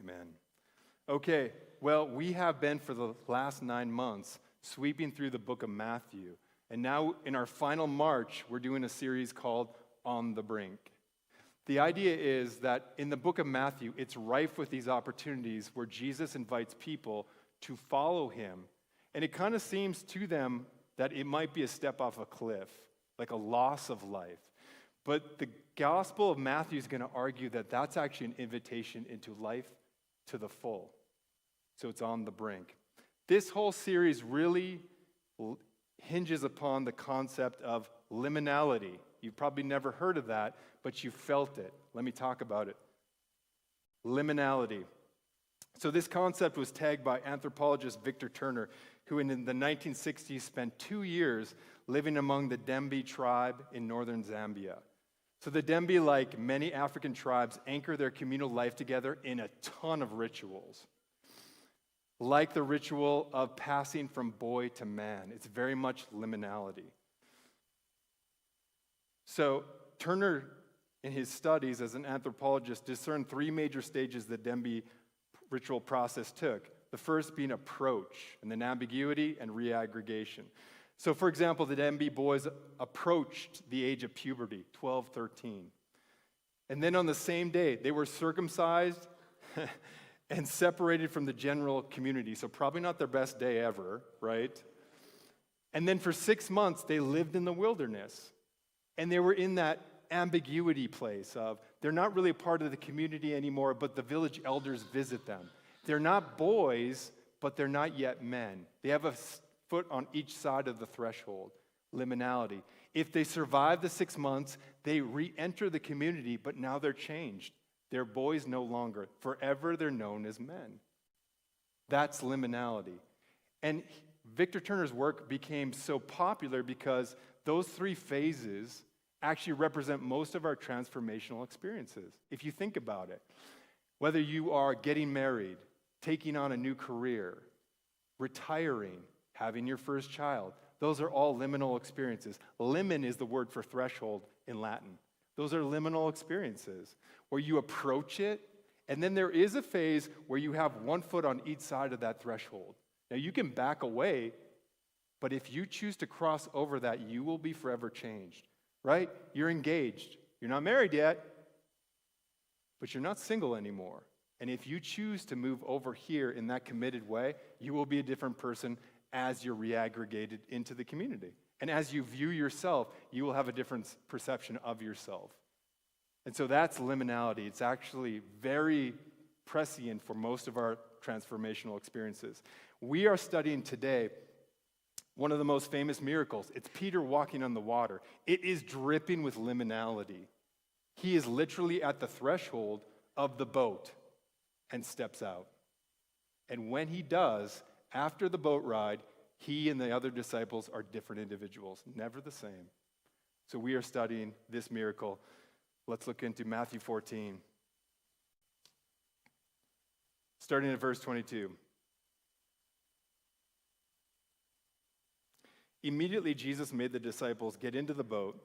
Amen. Okay, well, we have been for the last 9 months sweeping through the book of Matthew. And now in our final march, we're doing a series called On the Brink. The idea is that in the book of Matthew, it's rife with these opportunities where Jesus invites people to follow him. And it kind of seems to them that it might be a step off a cliff, like a loss of life. But the Gospel of Matthew is going to argue that that's actually an invitation into life to the full. So it's on the brink. This whole series really hinges upon the concept of liminality. You've probably never heard of that, but you felt it. Let me talk about it. Liminality. So this concept was tagged by anthropologist Victor Turner, who in the 1960s spent 2 years living among the Dembe tribe in northern Zambia. So the Dembe, like many African tribes, anchor their communal life together in a ton of rituals. Like the ritual of passing from boy to man, it's very much liminality. So Turner, in his studies as an anthropologist, discerned 3 major stages the Dembe ritual process took. The first being approach, and then ambiguity and reaggregation. So for example, the Dembe boys approached the age of puberty, 12, 13. And then on the same day, they were circumcised and separated from the general community. So probably not their best day ever, right? And then for 6 months, they lived in the wilderness. And they were in that ambiguity place of they're not really a part of the community anymore, but the village elders visit them. They're not boys, but they're not yet men. They have a foot on each side of the threshold, liminality. If they survive the 6 months, they re-enter the community, but now they're changed. They're boys no longer. Forever they're known as men. That's liminality. And Victor Turner's work became so popular because those 3 phases actually represent most of our transformational experiences. If you think about it, whether you are getting married, taking on a new career, retiring, having your first child, those are all liminal experiences. Limen is the word for threshold in Latin. Those are liminal experiences where you approach it, and then there is a phase where you have 1 foot on each side of that threshold. Now you can back away, but if you choose to cross over that, you will be forever changed, right? You're engaged. You're not married yet, but you're not single anymore. And if you choose to move over here in that committed way, you will be a different person as you're reaggregated into the community. And as you view yourself, you will have a different perception of yourself. And so that's liminality. It's actually very prescient for most of our transformational experiences. We are studying today one of the most famous miracles. It's Peter walking on the water. It is dripping with liminality. He is literally at the threshold of the boat and steps out. And when he does, after the boat ride, he and the other disciples are different individuals, never the same. So we are studying this miracle. Let's look into Matthew 14. Starting at verse 22. Immediately Jesus made the disciples get into the boat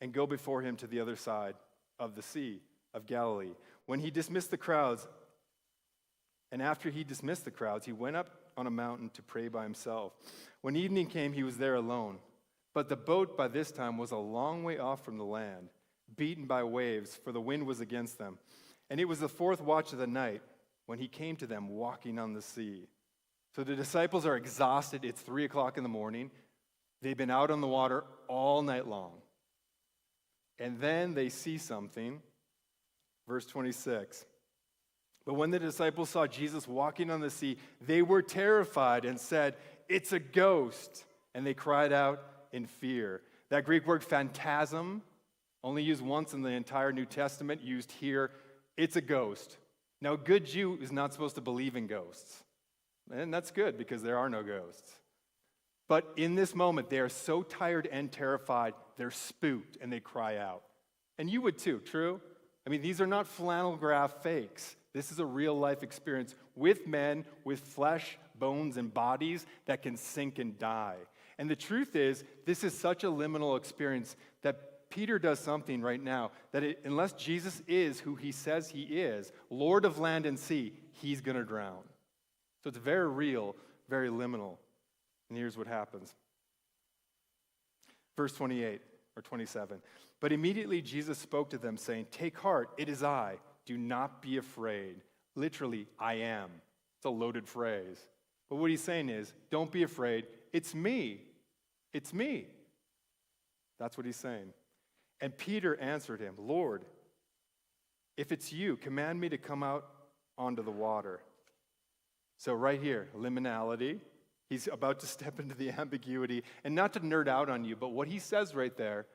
and go before him to the other side of the Sea of Galilee. When he dismissed the crowds, and after he dismissed the crowds, he went up on a mountain to pray by himself. When evening came, he was there alone. But the boat by this time was a long way off from the land, beaten by waves, for the wind was against them. And it was the 4th watch of the night when he came to them walking on the sea. So the disciples are exhausted. It's 3 o'clock in the morning. They've been out on the water all night long. And then they see something. Verse 26. But when the disciples saw Jesus walking on the sea, they were terrified and said, "It's a ghost." And they cried out in fear. That Greek word phantasm, only used once in the entire New Testament, used here. It's a ghost. Now, a good Jew is not supposed to believe in ghosts. And that's good because there are no ghosts. But in this moment, they are so tired and terrified, they're spooked and they cry out. And you would too, true? I mean, these are not flannel graph fakes. This is a real life experience with men, with flesh, bones, and bodies that can sink and die. And the truth is, this is such a liminal experience that Peter does something right now that unless Jesus is who he says he is, Lord of land and sea, he's going to drown. So it's very real, very liminal. And here's what happens. Verse 28 or 27. But immediately Jesus spoke to them, saying, "Take heart, it is I. Do not be afraid." Literally, I am. It's a loaded phrase. But what he's saying is, don't be afraid. It's me. It's me. That's what he's saying. And Peter answered him, "Lord, if it's you, command me to come out onto the water." So right here, liminality. He's about to step into the ambiguity. And not to nerd out on you, but what he says right there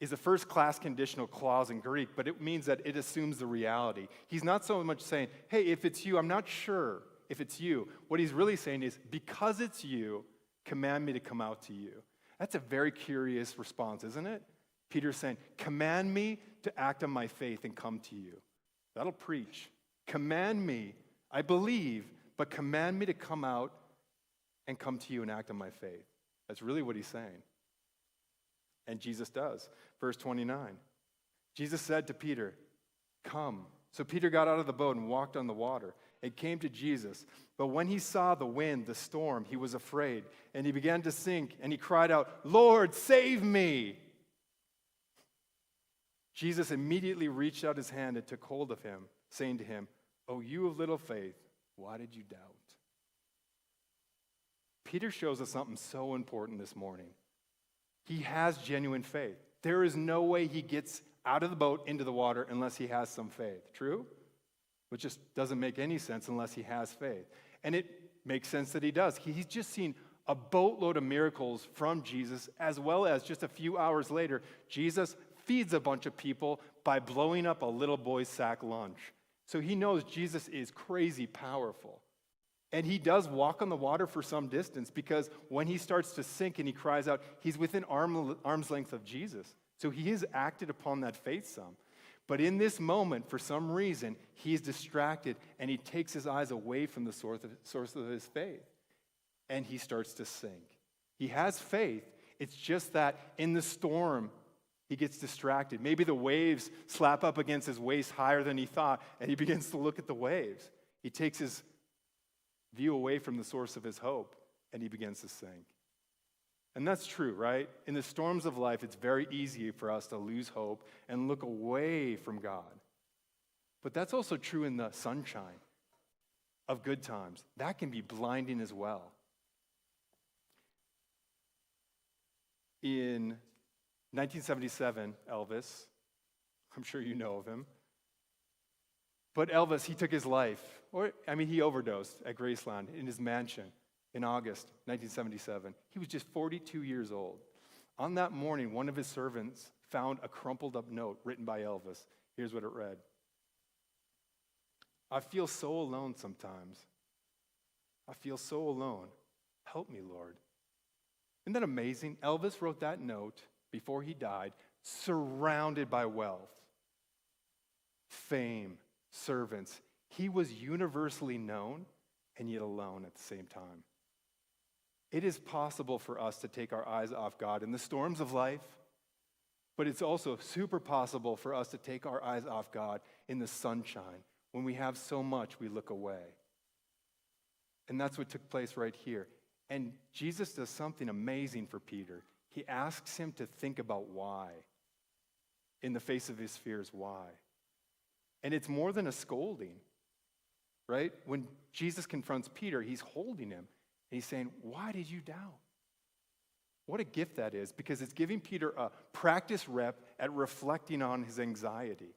is a first-class conditional clause in Greek, but it means that it assumes the reality. He's not so much saying, hey, if it's you, I'm not sure if it's you. What he's really saying is, because it's you, command me to come out to you. That's a very curious response, isn't it? Peter's saying, command me to act on my faith and come to you. That'll preach. Command me, I believe, but command me to come out and come to you and act on my faith. That's really what he's saying. And Jesus does. Verse 29. Jesus said to Peter, "Come." So Peter got out of the boat and walked on the water and came to Jesus. But when he saw the wind, the storm, he was afraid, and he began to sink, and he cried out, "Lord, save me!" Jesus immediately reached out his hand and took hold of him, saying to him, "O you of little faith, why did you doubt?" Peter shows us something so important this morning. He has genuine faith. There is no way he gets out of the boat into the water unless he has some faith. True? Which just doesn't make any sense unless he has faith. And it makes sense that he does. He's just seen a boatload of miracles from Jesus, as well as just a few hours later, Jesus feeds a bunch of people by blowing up a little boy's sack lunch. So he knows Jesus is crazy powerful. And he does walk on the water for some distance, because when he starts to sink and he cries out, he's within arm's length of Jesus. So he has acted upon that faith some. But in this moment, for some reason, he's distracted and he takes his eyes away from the source of his faith. And he starts to sink. He has faith. It's just that in the storm, he gets distracted. Maybe the waves slap up against his waist higher than he thought, and he begins to look at the waves. He takes his view away from the source of his hope, and he begins to sink. And that's true, right? In the storms of life, it's very easy for us to lose hope and look away from God. But that's also true in the sunshine of good times. That can be blinding as well. In 1977, Elvis, I'm sure you know of him, but Elvis, he took his life. He overdosed at Graceland in his mansion in August 1977. He was just 42 years old. On that morning, one of his servants found a crumpled up note written by Elvis. Here's what it read. "I feel so alone sometimes. I feel so alone. Help me, Lord." Isn't that amazing? Elvis wrote that note before he died, surrounded by wealth, fame, servants. He was universally known and yet alone at the same time. It is possible for us to take our eyes off God in the storms of life, but it's also super possible for us to take our eyes off God in the sunshine. When we have so much, we look away. And that's what took place right here. And Jesus does something amazing for Peter. He asks him to think about why. In the face of his fears, why? And it's more than a scolding, right? When Jesus confronts Peter, he's holding him. And he's saying, why did you doubt? What a gift that is, because it's giving Peter a practice rep at reflecting on his anxiety.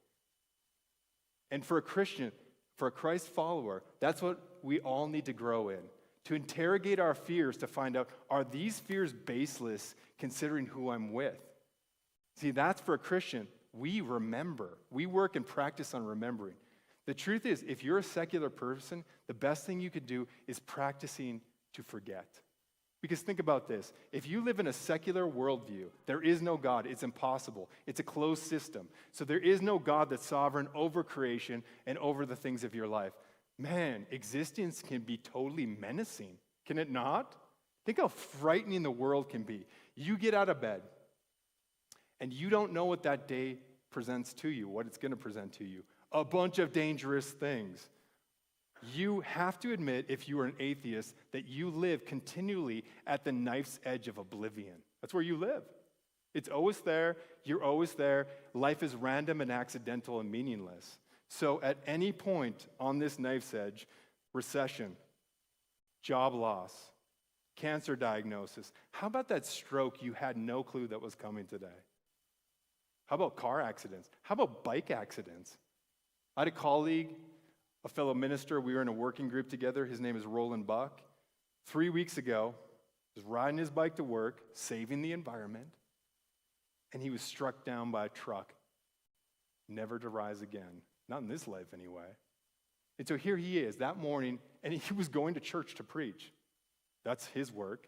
And for a Christian, for a Christ follower, that's what we all need to grow in. To interrogate our fears to find out, are these fears baseless considering who I'm with? See, that's for a Christian. We remember. We work and practice on remembering. The truth is, if you're a secular person, the best thing you could do is practicing to forget. Because think about this. If you live in a secular worldview, there is no God. It's impossible. It's a closed system. So there is no God that's sovereign over creation and over the things of your life. Man, existence can be totally menacing, can it not? Think how frightening the world can be. You get out of bed, and you don't know what that day presents to you, what it's going to present to you. A bunch of dangerous things. You have to admit, if you are an atheist, that you live continually at the knife's edge of oblivion. That's where you live. It's always there. You're always there. Life is random and accidental and meaningless. So at any point on this knife's edge, recession, job loss, cancer diagnosis, how about that stroke you had no clue that was coming today? How about car accidents? How about bike accidents? I had a colleague, a fellow minister, we were in a working group together. His name is Roland Buck. 3 weeks ago, he was riding his bike to work, saving the environment, and he was struck down by a truck, never to rise again. Not in this life, anyway. And so here he is that morning, and he was going to church to preach. That's his work.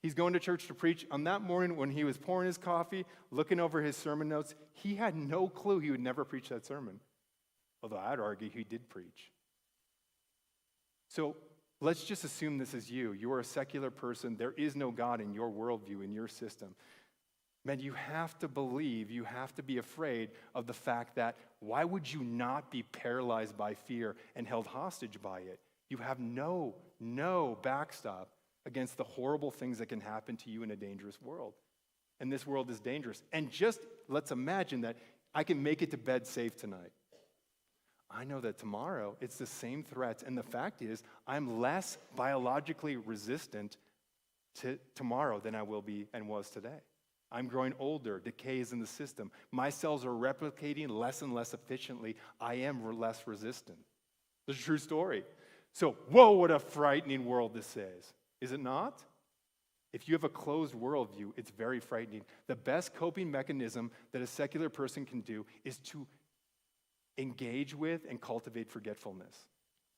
He's going to church to preach. On that morning, when he was pouring his coffee, looking over his sermon notes, he had no clue he would never preach that sermon. Although I'd argue he did preach. So let's just assume this is you. You are a secular person. There is no God in your worldview, in your system. Man, you have to believe, you have to be afraid of the fact that why would you not be paralyzed by fear and held hostage by it? You have no backstop against the horrible things that can happen to you in a dangerous world. And this world is dangerous. And just let's imagine that I can make it to bed safe tonight. I know that tomorrow it's the same threats. And the fact is, I'm less biologically resistant to tomorrow than I will be and was today. I'm growing older, decay is in the system. My cells are replicating less and less efficiently. I am less resistant. It's a true story. So, whoa, what a frightening world this is it not? If you have a closed worldview, it's very frightening. The best coping mechanism that a secular person can do is to engage with and cultivate forgetfulness.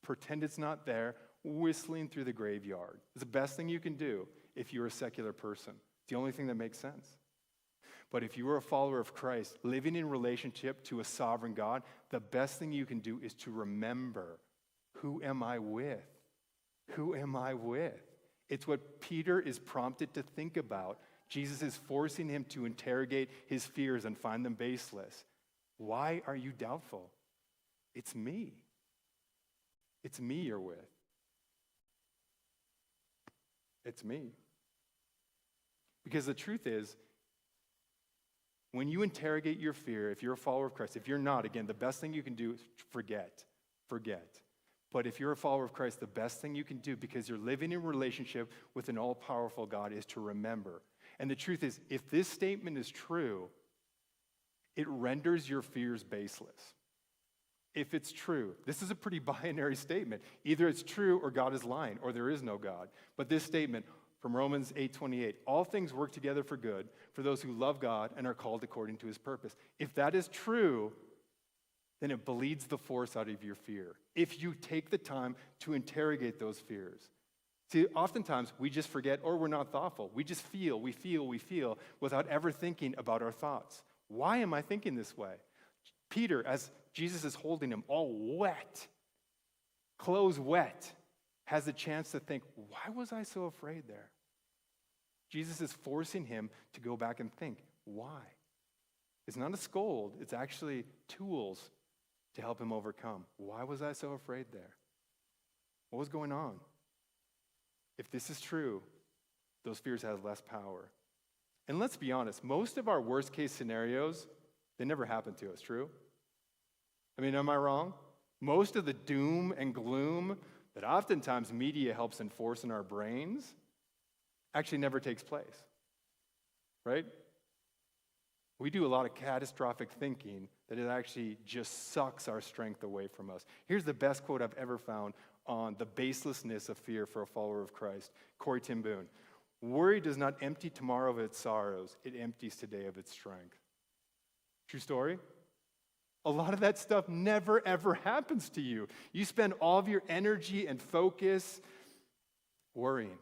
Pretend it's not there, whistling through the graveyard. It's the best thing you can do if you're a secular person. It's the only thing that makes sense. But if you are a follower of Christ, living in relationship to a sovereign God, the best thing you can do is to remember, who am I with? Who am I with? It's what Peter is prompted to think about. Jesus is forcing him to interrogate his fears and find them baseless. Why are you doubtful? It's me. It's me you're with. It's me. Because the truth is, when you interrogate your fear, if you're a follower of Christ, if you're not, again, the best thing you can do is forget. But if you're a follower of Christ, the best thing you can do, because you're living in relationship with an all-powerful God, is to remember. And the truth is, if this statement is true, it renders your fears baseless. If it's true, this is a pretty binary statement. Either it's true or God is lying, or there is no God. But this statement from Romans 8:28, all things work together for good for those who love God and are called according to his purpose. If that is true, then it bleeds the force out of your fear. If you take the time to interrogate those fears. See, oftentimes we just forget or we're not thoughtful. We just feel without ever thinking about our thoughts. Why am I thinking this way? Peter, as Jesus is holding him all wet, clothes wet, has a chance to think, why was I so afraid there? Jesus is forcing him to go back and think, why? It's not a scold, it's actually tools to help him overcome. Why was I so afraid there? What was going on? If this is true, those fears have less power. And let's be honest, most of our worst case scenarios, they never happen to us, true? I mean, am I wrong? Most of the doom and gloom that oftentimes media helps enforce in our brains actually never takes place, right? We do a lot of catastrophic thinking that it actually just sucks our strength away from us. Here's the best quote I've ever found on the baselessness of fear for a follower of Christ. Corrie ten Boom. Worry does not empty tomorrow of its sorrows. It empties today of its strength. True story? A lot of that stuff never, ever happens to you. You spend all of your energy and focus worrying,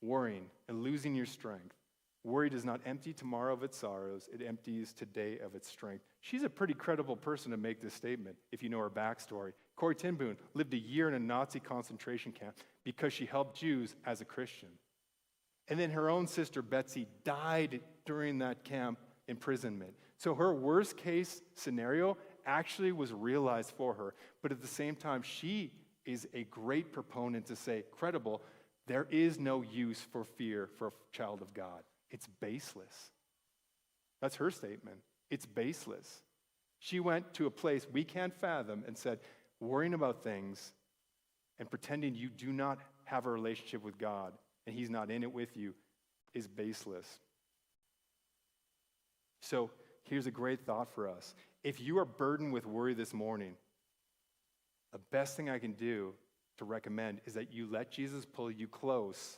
and losing your strength. Worry does not empty tomorrow of its sorrows. It empties today of its strength. She's a pretty credible person to make this statement, if you know her backstory. Corrie ten Boom lived a year in a Nazi concentration camp because she helped Jews as a Christian. And then her own sister, Betsy, died during that camp imprisonment. So her worst case scenario actually was realized for her. But at the same time, she is a great proponent to say, credible, there is no use for fear for a child of God. It's baseless. That's her statement. It's baseless. She went to a place we can't fathom and said, worrying about things and pretending you do not have a relationship with God and he's not in it with you is baseless. So here's a great thought for us. If you are burdened with worry this morning, the best thing I can do to recommend is that you let Jesus pull you close,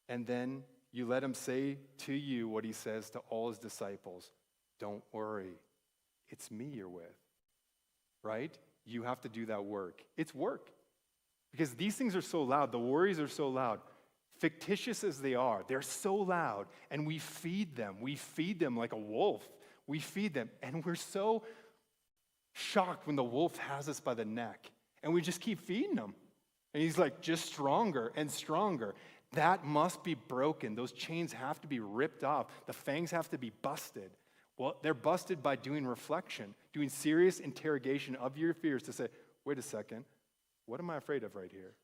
and then you let him say to you what he says to all his disciples. Don't worry. It's me you're with. Right? You have to do that work. It's work. Because these things are so loud. The worries are so loud. Fictitious as they are, they're so loud. And we feed them. We feed them like a wolf. We feed them. And we're so shocked when the wolf has us by the neck. And we just keep feeding him. And he's like, just stronger and stronger. That must be broken. Those chains have to be ripped off. The fangs have to be busted. Well, they're busted by doing reflection, doing serious interrogation of your fears to say, wait a second, what am I afraid of right here?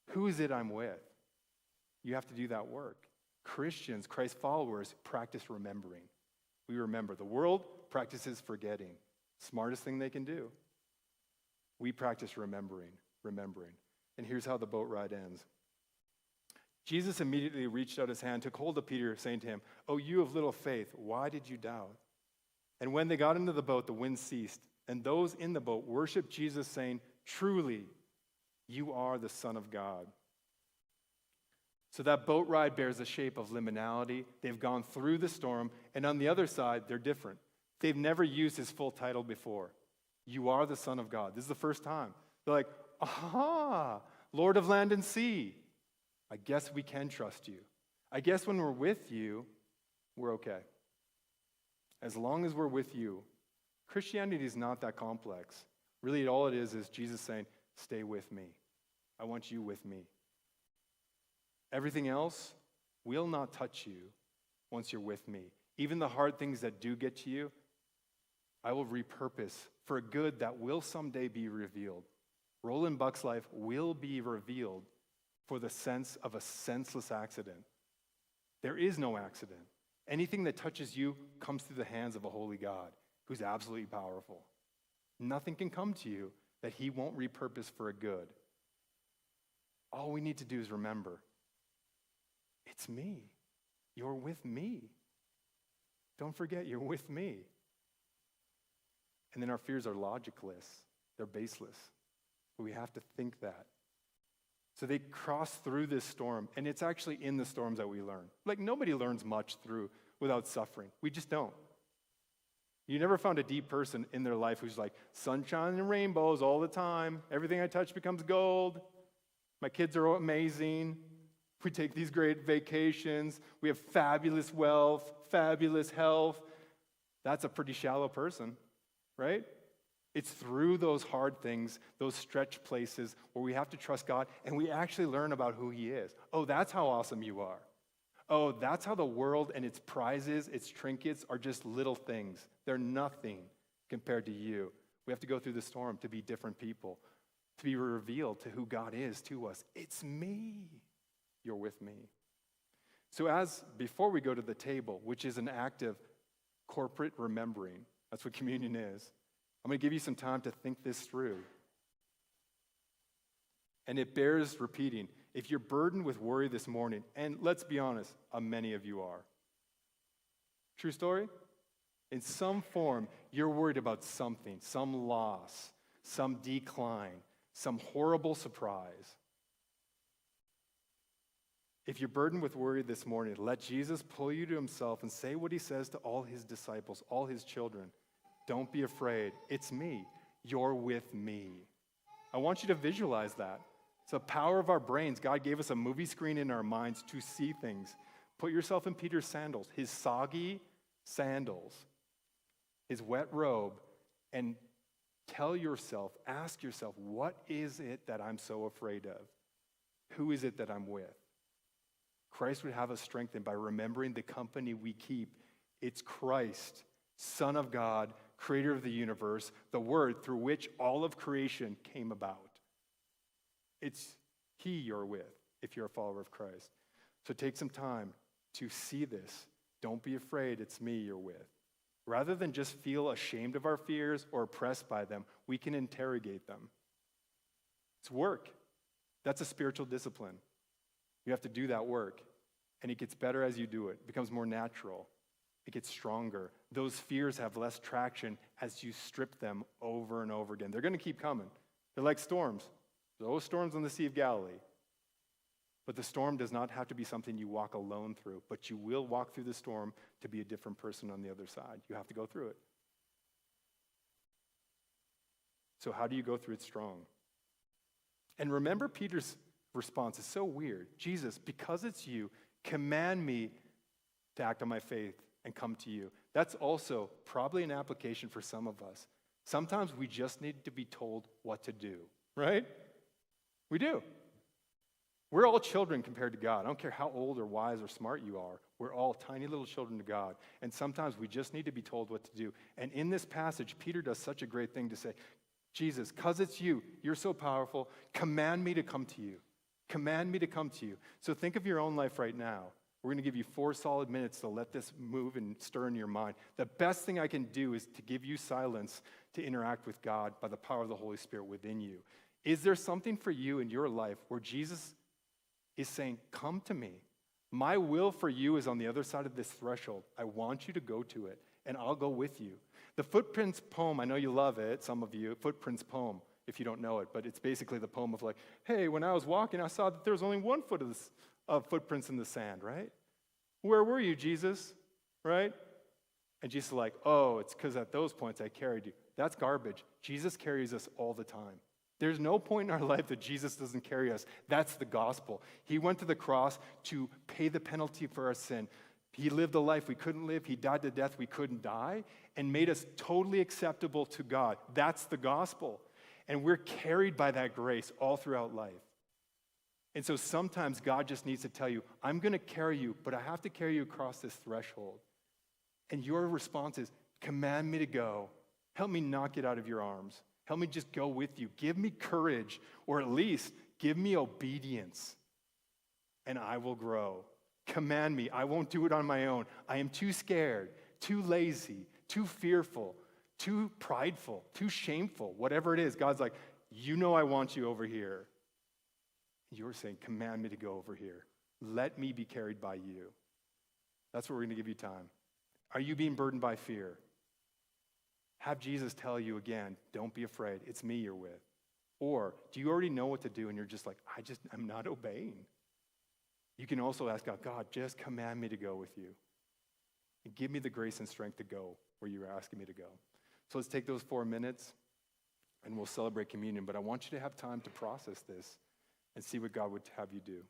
Who is it I'm with? You have to do that work. Christians, Christ followers, practice remembering. We remember. The world practices forgetting. Smartest thing they can do. We practice remembering. And here's how the boat ride ends. Jesus immediately reached out his hand, took hold of Peter, saying to him, "Oh, you of little faith, why did you doubt?" And when they got into the boat, the wind ceased, and those in the boat worshiped Jesus, saying, "Truly, you are the Son of God." So that boat ride bears the shape of liminality. They've gone through the storm, and on the other side, they're different. They've never used his full title before. You are the Son of God. This is the first time. They're like, aha, Lord of land and sea. I guess we can trust you. I guess when we're with you, we're okay. As long as we're with you, Christianity is not that complex. Really, all it is Jesus saying, stay with me. I want you with me. Everything else will not touch you once you're with me. Even the hard things that do get to you, I will repurpose for a good that will someday be revealed. Roland Buck's life will be revealed for the sense of a senseless accident. There is no accident. Anything that touches you comes through the hands of a holy God who's absolutely powerful. Nothing can come to you that he won't repurpose for a good. All we need to do is remember, it's me. You're with me. Don't forget, you're with me. And then our fears are logicless. They're baseless. But we have to think that. So they cross through this storm, and it's actually in the storms that we learn. Like, nobody learns much without suffering. We just don't. You never found a deep person in their life who's like, sunshine and rainbows all the time. Everything I touch becomes gold. My kids are amazing. We take these great vacations. We have fabulous wealth, fabulous health. That's a pretty shallow person, right? It's through those hard things, those stretch places where we have to trust God and we actually learn about who he is. Oh, that's how awesome you are. Oh, that's how the world and its prizes, its trinkets are just little things. They're nothing compared to you. We have to go through the storm to be different people, to be revealed to who God is to us. It's me. You're with me. So before we go to the table, which is an act of corporate remembering, that's what communion is, I'm going to give you some time to think this through. And it bears repeating. If you're burdened with worry this morning, and let's be honest, many of you are. True story? In some form, you're worried about something, some loss, some decline, some horrible surprise. If you're burdened with worry this morning, let Jesus pull you to himself and say what he says to all his disciples, all his children. Don't be afraid. It's me. You're with me. I want you to visualize that. It's the power of our brains. God gave us a movie screen in our minds to see things. Put yourself in Peter's sandals, his soggy sandals, his wet robe, and ask yourself, what is it that I'm so afraid of? Who is it that I'm with? Christ would have us strengthened by remembering the company we keep. It's Christ Son of God, creator of the universe, the Word through which all of creation came about. It's He you're with if you're a follower of Christ. So take some time to see this. Don't be afraid, it's me you're with. Rather than just feel ashamed of our fears or oppressed by them, we can interrogate them. It's work. That's a spiritual discipline. You have to do that work. And it gets better as you do it. It becomes more natural. It gets stronger. Those fears have less traction as you strip them over and over again. They're going to keep coming. They're like storms. There's always storms on the Sea of Galilee. But the storm does not have to be something you walk alone through, but you will walk through the storm to be a different person on the other side. You have to go through it. So how do you go through it strong? And remember Peter's response is so weird. Jesus, because it's you, command me to act on my faith and come to you. That's also probably an application for some of us. Sometimes we just need to be told what to do, right? We do. We're all children compared to God. I don't care how old or wise or smart you are. We're all tiny little children to God. And sometimes we just need to be told what to do. And in this passage, Peter does such a great thing to say, Jesus, because it's you, you're so powerful, command me to come to you. Command me to come to you. So think of your own life right now. We're going to give you 4 solid minutes to let this move and stir in your mind. The best thing I can do is to give you silence to interact with God by the power of the Holy Spirit within you. Is there something for you in your life where Jesus is saying, come to me. My will for you is on the other side of this threshold. I want you to go to it, and I'll go with you. The Footprints poem, I know you love it, some of you, Footprints poem, if you don't know it, but it's basically the poem of like, hey, when I was walking, I saw that there was only 1 foot of footprints in the sand, right? Where were you, Jesus? Right? And Jesus is like, oh, it's because at those points I carried you. That's garbage. Jesus carries us all the time. There's no point in our life that Jesus doesn't carry us. That's the gospel. He went to the cross to pay the penalty for our sin. He lived a life we couldn't live. He died the death we couldn't die and made us totally acceptable to God. That's the gospel. And we're carried by that grace all throughout life. And so sometimes God just needs to tell you, I'm going to carry you, but I have to carry you across this threshold. And your response is, command me to go. Help me not get out of your arms. Help me just go with you. Give me courage, or at least give me obedience, and I will grow. Command me. I won't do it on my own. I am too scared, too lazy, too fearful, too prideful, too shameful, whatever it is. God's like, you know I want you over here. You're saying, command me to go over here. Let me be carried by you. That's what we're going to give you time. Are you being burdened by fear? Have Jesus tell you again, don't be afraid, it's me you're with. Or do you already know what to do and you're just like, I'm not obeying? You can also ask God, God, just command me to go with you. And give me the grace and strength to go where you're asking me to go. So let's take those 4 minutes and we'll celebrate communion. But I want you to have time to process this and see what God would have you do.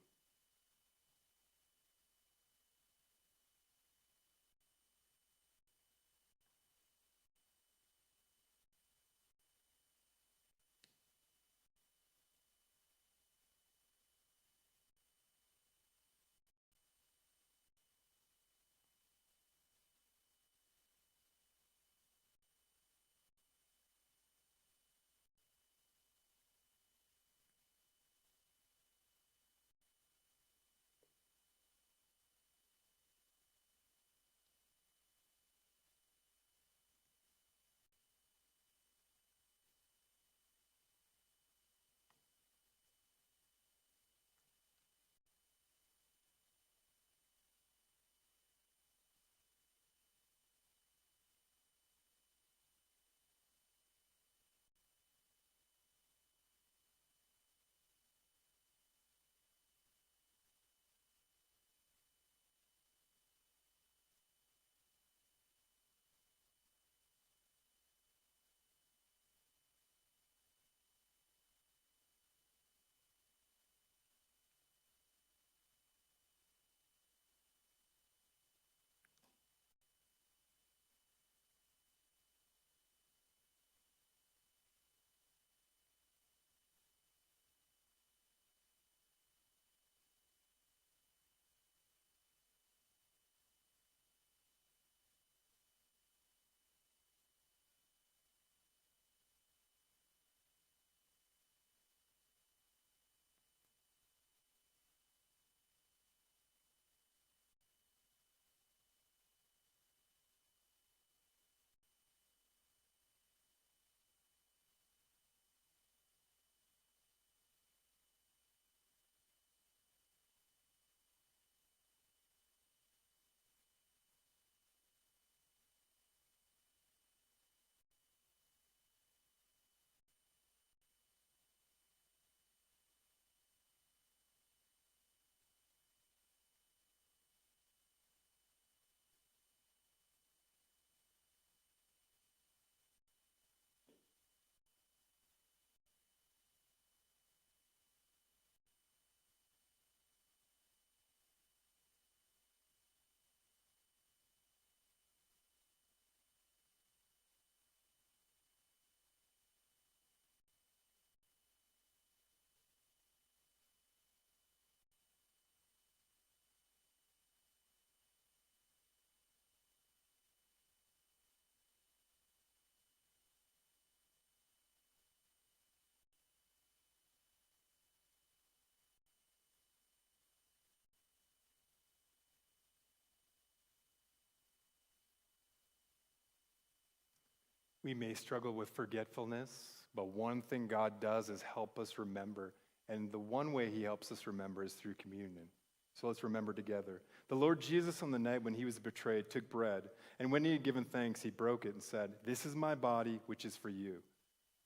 We may struggle with forgetfulness, but one thing God does is help us remember. And the one way he helps us remember is through communion. So let's remember together. The Lord Jesus, on the night when he was betrayed, took bread, and when he had given thanks, he broke it and said, "This is my body, which is for you.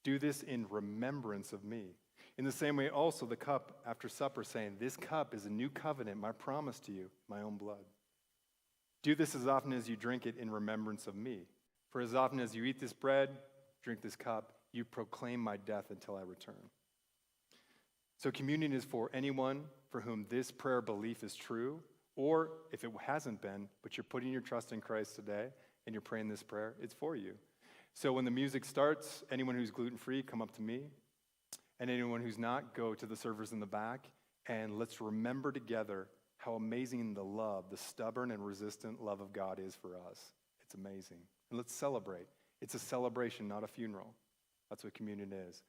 Do this in remembrance of me." In the same way also the cup after supper, saying, "This cup is a new covenant, my promise to you, my own blood. Do this as often as you drink it in remembrance of me. For as often as you eat this bread, drink this cup, you proclaim my death until I return." So communion is for anyone for whom this prayer belief is true, or if it hasn't been, but you're putting your trust in Christ today and you're praying this prayer, it's for you. So when the music starts, anyone who's gluten-free, come up to me. And anyone who's not, go to the servers in the back. And let's remember together how amazing the love, the stubborn and resistant love of God is for us. It's amazing. And let's celebrate. It's a celebration, not a funeral. That's what communion is.